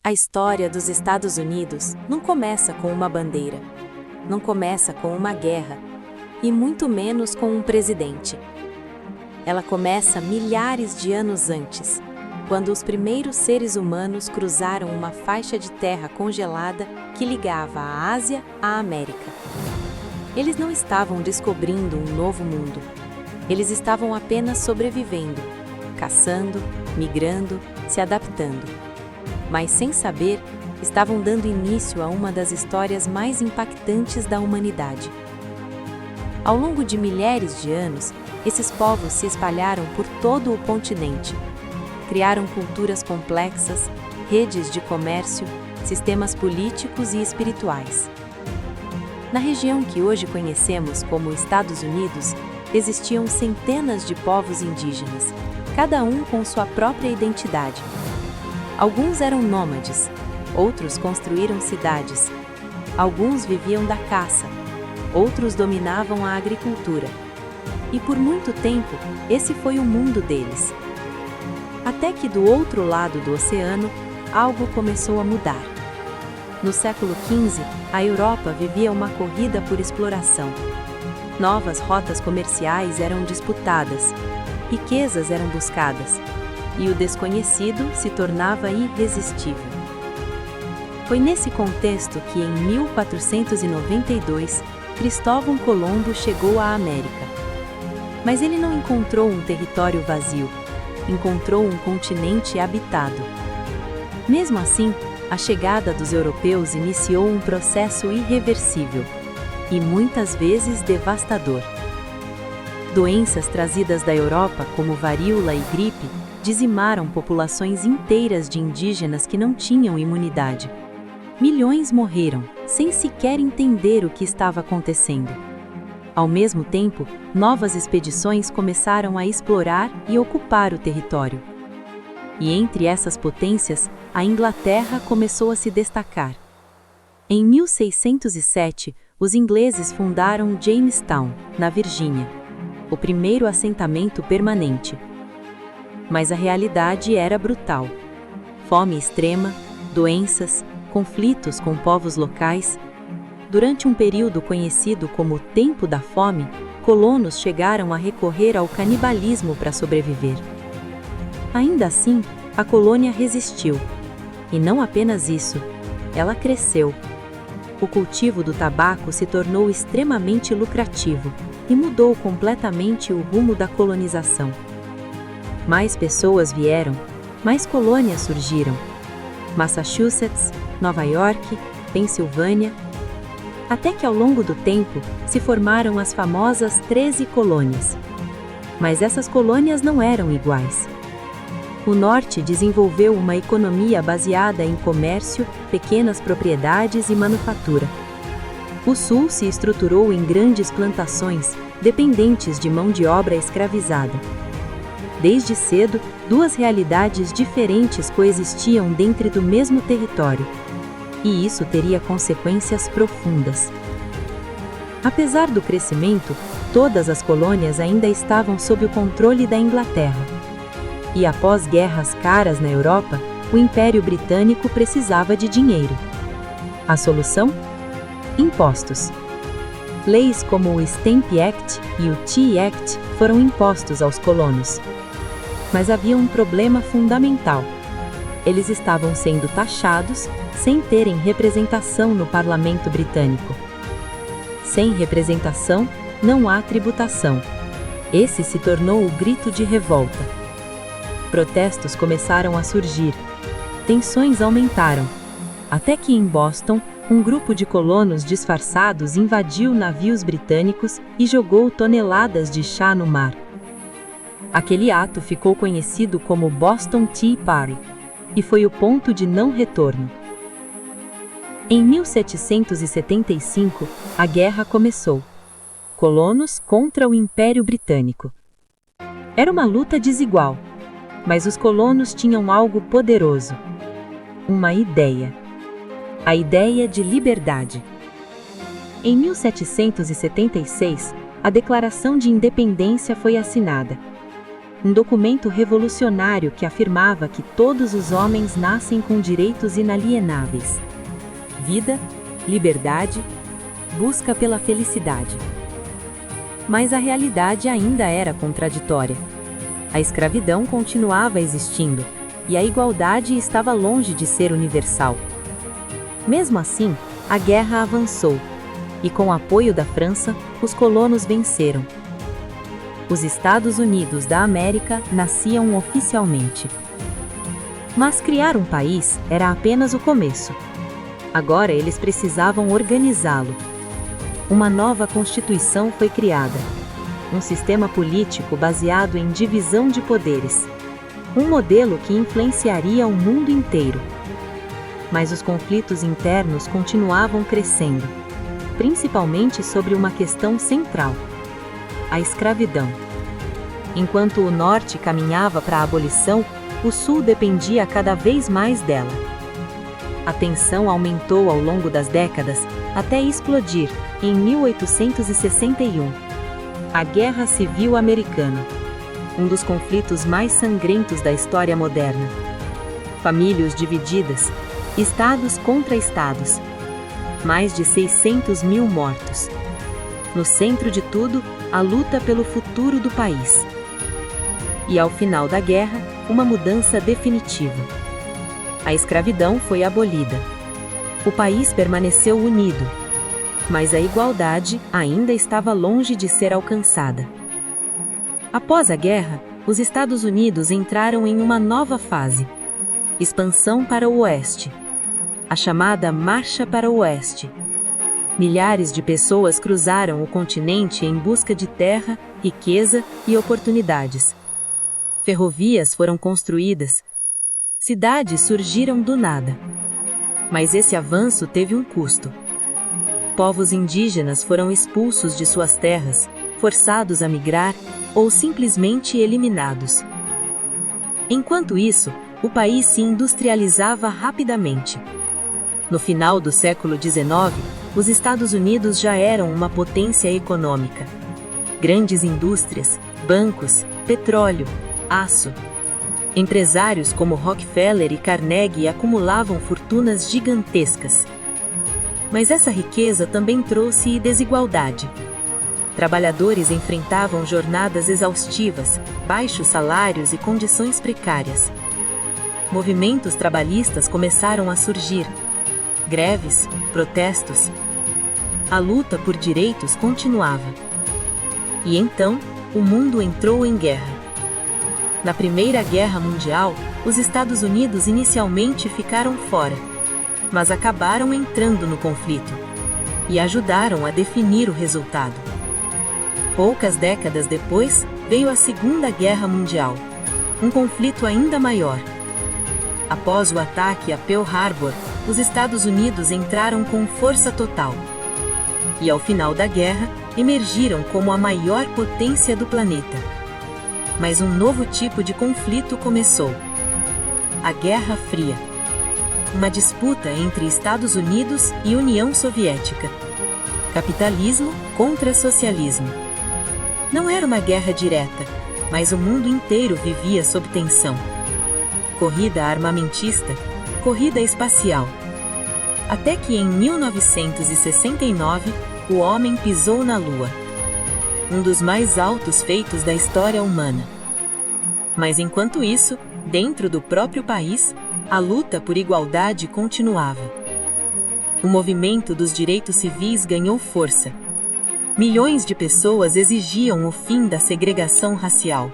A história dos Estados Unidos não começa com uma bandeira, não começa com uma guerra, e muito menos com um presidente. Ela começa milhares de anos antes, quando os primeiros seres humanos cruzaram uma faixa de terra congelada que ligava a Ásia à América. Eles não estavam descobrindo um novo mundo. Eles estavam apenas sobrevivendo, caçando, migrando, se adaptando. Mas sem saber, estavam dando início a uma das histórias mais impactantes da humanidade. Ao longo de milhares de anos, esses povos se espalharam por todo o continente. Criaram culturas complexas, redes de comércio, sistemas políticos e espirituais. Na região que hoje conhecemos como Estados Unidos, existiam centenas de povos indígenas, cada um com sua própria identidade. Alguns eram nômades, outros construíram cidades. Alguns viviam da caça, outros dominavam a agricultura. E por muito tempo, esse foi o mundo deles. Até que do outro lado do oceano, algo começou a mudar. No século XV, a Europa vivia uma corrida por exploração. Novas rotas comerciais eram disputadas, riquezas eram buscadas, e o desconhecido se tornava irresistível. Foi nesse contexto que, em 1492, Cristóvão Colombo chegou à América. Mas ele não encontrou um território vazio, encontrou um continente habitado. Mesmo assim, a chegada dos europeus iniciou um processo irreversível e muitas vezes devastador. Doenças trazidas da Europa, como varíola e gripe, dizimaram populações inteiras de indígenas que não tinham imunidade. Milhões morreram, sem sequer entender o que estava acontecendo. Ao mesmo tempo, novas expedições começaram a explorar e ocupar o território. E entre essas potências, a Inglaterra começou a se destacar. Em 1607, os ingleses fundaram Jamestown, na Virgínia, o primeiro assentamento permanente. Mas a realidade era brutal. Fome extrema, doenças, conflitos com povos locais. Durante um período conhecido como Tempo da Fome, colonos chegaram a recorrer ao canibalismo para sobreviver. Ainda assim, a colônia resistiu. E não apenas isso, ela cresceu. O cultivo do tabaco se tornou extremamente lucrativo e mudou completamente o rumo da colonização. Mais pessoas vieram, mais colônias surgiram. Massachusetts, Nova York, Pensilvânia. Até que ao longo do tempo se formaram as famosas 13 colônias. Mas essas colônias não eram iguais. O norte desenvolveu uma economia baseada em comércio, pequenas propriedades e manufatura. O sul se estruturou em grandes plantações, dependentes de mão de obra escravizada. Desde cedo, duas realidades diferentes coexistiam dentro do mesmo território. E isso teria consequências profundas. Apesar do crescimento, todas as colônias ainda estavam sob o controle da Inglaterra. E após guerras caras na Europa, o Império Britânico precisava de dinheiro. A solução? Impostos. Leis como o Stamp Act e o Tea Act foram impostos aos colonos. Mas havia um problema fundamental. Eles estavam sendo taxados sem terem representação no parlamento britânico. Sem representação, não há tributação. Esse se tornou o grito de revolta. Protestos começaram a surgir. Tensões aumentaram. Até que em Boston, um grupo de colonos disfarçados invadiu navios britânicos e jogou toneladas de chá no mar. Aquele ato ficou conhecido como Boston Tea Party, e foi o ponto de não retorno. Em 1775, a guerra começou. Colonos contra o Império Britânico. Era uma luta desigual, mas os colonos tinham algo poderoso. Uma ideia. A ideia de liberdade. Em 1776, a Declaração de Independência foi assinada. um documento revolucionário que afirmava que todos os homens nascem com direitos inalienáveis: vida, liberdade, busca pela felicidade. Mas a realidade ainda era contraditória. A escravidão continuava existindo, e a igualdade estava longe de ser universal. Mesmo assim, a guerra avançou, e com o apoio da França, os colonos venceram. Os Estados Unidos da América nasciam oficialmente. Mas criar um país era apenas o começo. Agora eles precisavam organizá-lo. Uma nova Constituição foi criada. Um sistema político baseado em divisão de poderes. Um modelo que influenciaria o mundo inteiro. Mas os conflitos internos continuavam crescendo, principalmente sobre uma questão central: a escravidão. Enquanto o Norte caminhava para a abolição, o Sul dependia cada vez mais dela. A tensão aumentou ao longo das décadas, até explodir, em 1861. A Guerra Civil Americana. Um dos conflitos mais sangrentos da história moderna. Famílias divididas, estados contra estados. Mais de 600 mil mortos. No centro de tudo, a luta pelo futuro do país. E ao final da guerra, uma mudança definitiva. A escravidão foi abolida. O país permaneceu unido. Mas a igualdade ainda estava longe de ser alcançada. Após a guerra, os Estados Unidos entraram em uma nova fase: expansão para o oeste. A chamada Marcha para o Oeste. Milhares de pessoas cruzaram o continente em busca de terra, riqueza e oportunidades. Ferrovias foram construídas. Cidades surgiram do nada. Mas esse avanço teve um custo. Povos indígenas foram expulsos de suas terras, forçados a migrar ou simplesmente eliminados. Enquanto isso, o país se industrializava rapidamente. No final do século XIX, os Estados Unidos já eram uma potência econômica. Grandes indústrias, bancos, petróleo, aço. Empresários como Rockefeller e Carnegie acumulavam fortunas gigantescas. Mas essa riqueza também trouxe desigualdade. Trabalhadores enfrentavam jornadas exaustivas, baixos salários e condições precárias. Movimentos trabalhistas começaram a surgir. Greves, protestos. A luta por direitos continuava. E então, o mundo entrou em guerra. Na Primeira Guerra Mundial, os Estados Unidos inicialmente ficaram fora, mas acabaram entrando no conflito e ajudaram a definir o resultado. Poucas décadas depois, veio a Segunda Guerra Mundial, um conflito ainda maior. Após o ataque a Pearl Harbor, os Estados Unidos entraram com força total. E ao final da guerra, emergiram como a maior potência do planeta. Mas um novo tipo de conflito começou: a Guerra Fria. Uma disputa entre Estados Unidos e União Soviética. Capitalismo contra socialismo. Não era uma guerra direta, mas o mundo inteiro vivia sob tensão. Corrida armamentista, corrida espacial. Até que em 1969, o homem pisou na Lua. Um dos mais altos feitos da história humana. Mas enquanto isso, dentro do próprio país, a luta por igualdade continuava. O movimento dos direitos civis ganhou força. Milhões de pessoas exigiam o fim da segregação racial.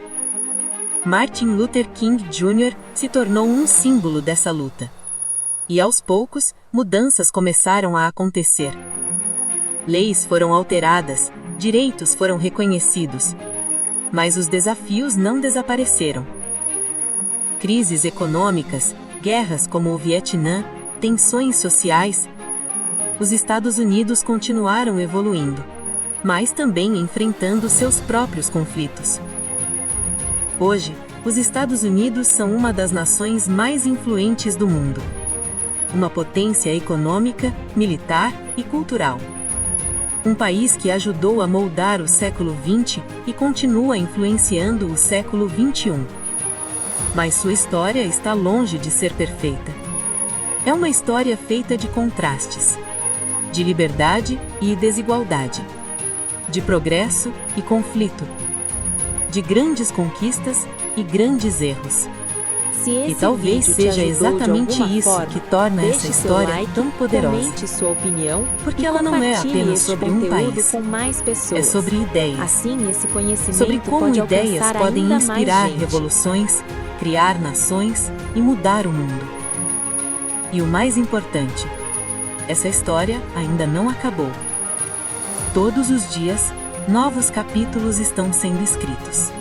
Martin Luther King Jr. se tornou um símbolo dessa luta. E aos poucos, mudanças começaram a acontecer. Leis foram alteradas, direitos foram reconhecidos. Mas os desafios não desapareceram. Crises econômicas, guerras como o Vietnã, tensões sociais. Os Estados Unidos continuaram evoluindo, mas também enfrentando seus próprios conflitos. Hoje, os Estados Unidos são uma das nações mais influentes do mundo. Uma potência econômica, militar e cultural. Um país que ajudou a moldar o século XX e continua influenciando o século XXI. Mas sua história está longe de ser perfeita. É uma história feita de contrastes, de liberdade e desigualdade, de progresso e conflito, de grandes conquistas e grandes erros. E talvez seja exatamente isso que torna essa história tão poderosa. Comente sua opinião, porque ela não é apenas sobre um país, com mais pessoas. É sobre ideias, assim, esse conhecimento sobre como pode ideias podem ainda inspirar mais gente. revoluções, criar nações e mudar o mundo. E o mais importante, essa história ainda não acabou. Todos os dias, novos capítulos estão sendo escritos.